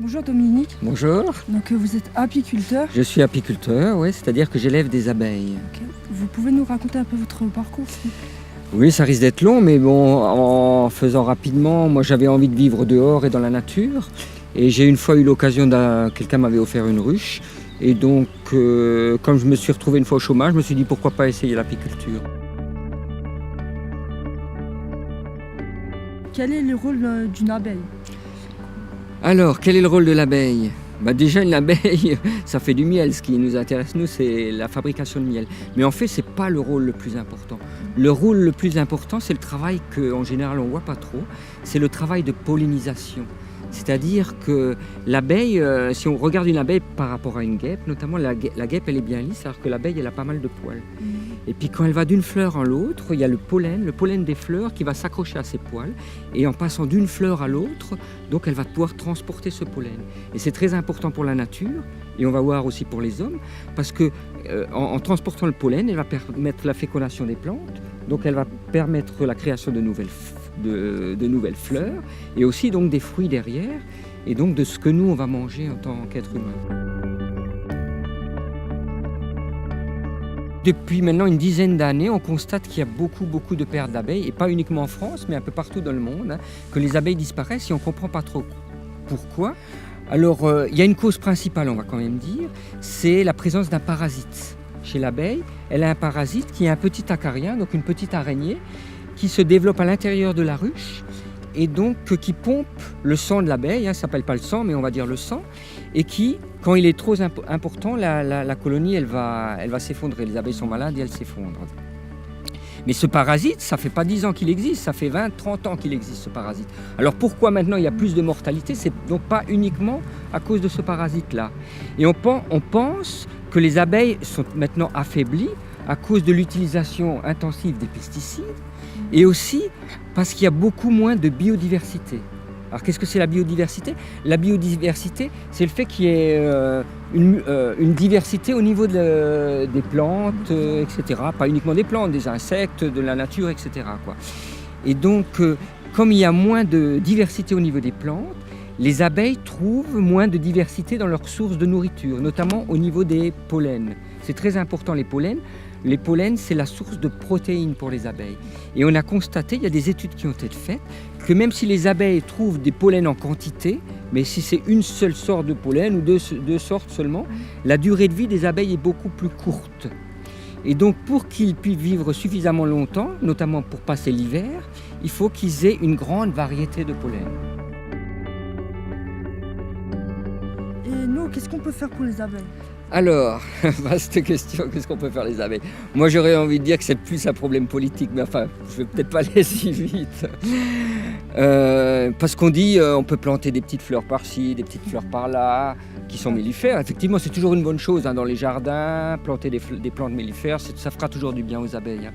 Bonjour Dominique, Bonjour, donc vous êtes apiculteur. je suis apiculteur, oui, c'est-à-dire que j'élève des abeilles. Ok. Vous pouvez nous raconter un peu votre parcours? Oui, ça risque d'être long, mais bon, en faisant rapidement, moi j'avais envie de vivre dehors et dans la nature. Et j'ai une fois eu l'occasion quelqu'un m'avait offert une ruche. Et donc, comme je me suis retrouvé une fois au chômage, je me suis dit pourquoi pas essayer l'apiculture. Quel est le rôle d'une abeille? Alors, quel est le rôle de l'abeille? Déjà, une abeille, ça fait du miel. Ce qui nous intéresse, nous, c'est la fabrication de miel. Mais en fait, ce n'est pas le rôle le plus important. Le rôle le plus important, c'est le travail qu'en général, on ne voit pas trop. C'est le travail de pollinisation. C'est-à-dire que l'abeille, si on regarde une abeille par rapport à une guêpe, notamment la guêpe, elle est bien lisse, alors que l'abeille, elle a pas mal de poils. Et puis quand elle va d'une fleur à l'autre, il y a le pollen des fleurs qui va s'accrocher à ses poils. Et en passant d'une fleur à l'autre, donc elle va pouvoir transporter ce pollen. Et c'est très important pour la nature, et on va voir aussi pour les hommes, parce que en transportant le pollen, elle va permettre la fécondation des plantes, donc elle va permettre la création de nouvelles fleurs, et aussi donc des fruits derrière, et donc de ce que nous on va manger en tant qu'être humain. Depuis maintenant une dizaine d'années, on constate qu'il y a beaucoup de pertes d'abeilles, et pas uniquement en France, mais un peu partout dans le monde, que les abeilles disparaissent et on ne comprend pas trop pourquoi. Alors, il y a une cause principale, on va quand même dire, c'est la présence d'un parasite. Chez l'abeille, elle a un parasite qui est un petit acarien, donc une petite araignée, qui se développe à l'intérieur de la ruche et donc qui pompe le sang de l'abeille, ça ne s'appelle pas le sang, mais on va dire le sang, et qui, quand il est trop important, la colonie, elle va s'effondrer. Les abeilles sont malades et elles s'effondrent. Mais ce parasite, ça ne fait pas 10 ans qu'il existe, ça fait 20, 30 ans qu'il existe ce parasite. Alors pourquoi maintenant il y a plus de mortalité? C'est donc pas uniquement à cause de ce parasite-là. Et on pense que les abeilles sont maintenant affaiblies à cause de l'utilisation intensive des pesticides et aussi parce qu'il y a beaucoup moins de biodiversité. Alors qu'est-ce que c'est la biodiversité? La biodiversité, c'est le fait qu'il y ait une diversité au niveau des plantes, etc. Pas uniquement des plantes, des insectes, de la nature, etc. quoi. Et donc, comme il y a moins de diversité au niveau des plantes, les abeilles trouvent moins de diversité dans leurs sources de nourriture, notamment au niveau des pollens. C'est très important les pollens. Les pollens, c'est la source de protéines pour les abeilles. Et on a constaté, il y a des études qui ont été faites, que même si les abeilles trouvent des pollens en quantité, mais si c'est une seule sorte de pollen ou deux sortes seulement, la durée de vie des abeilles est beaucoup plus courte. Et donc pour qu'ils puissent vivre suffisamment longtemps, notamment pour passer l'hiver, il faut qu'ils aient une grande variété de pollen. Et nous, qu'est-ce qu'on peut faire pour les abeilles? Alors, vaste question, qu'est-ce qu'on peut faire les abeilles? Moi j'aurais envie de dire que c'est plus un problème politique, mais enfin, je ne vais peut-être pas aller si vite. Parce qu'on dit on peut planter des petites fleurs par-ci, des petites fleurs par-là, qui sont mellifères. Effectivement, c'est toujours une bonne chose dans les jardins, planter des plantes mellifères, ça fera toujours du bien aux abeilles.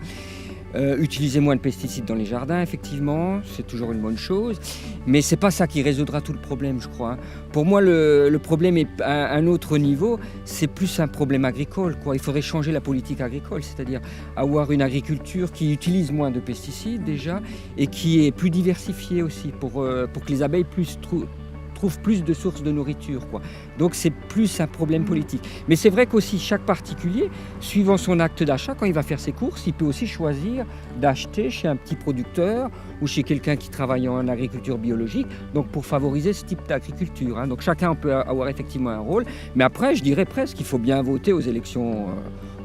Utiliser moins de pesticides dans les jardins, effectivement, c'est toujours une bonne chose. Mais ce n'est pas ça qui résoudra tout le problème, je crois. Pour moi, le problème est à un autre niveau, c'est plus un problème agricole, quoi. Il faudrait changer la politique agricole, c'est-à-dire avoir une agriculture qui utilise moins de pesticides déjà et qui est plus diversifiée aussi pour que les abeilles trouvent plus de sources de nourriture, quoi. Donc c'est plus un problème politique. Mais c'est vrai qu'aussi chaque particulier, suivant son acte d'achat, quand il va faire ses courses, il peut aussi choisir d'acheter chez un petit producteur ou chez quelqu'un qui travaille en agriculture biologique, donc pour favoriser ce type d'agriculture. Donc chacun peut avoir effectivement un rôle, mais après je dirais presque qu'il faut bien voter aux élections,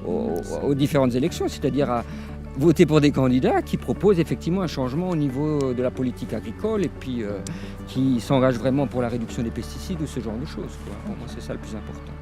aux différentes élections, c'est-à-dire à voter pour des candidats qui proposent effectivement un changement au niveau de la politique agricole et puis qui s'engagent vraiment pour la réduction des pesticides ou ce genre de choses, quoi. Pour moi, c'est ça le plus important.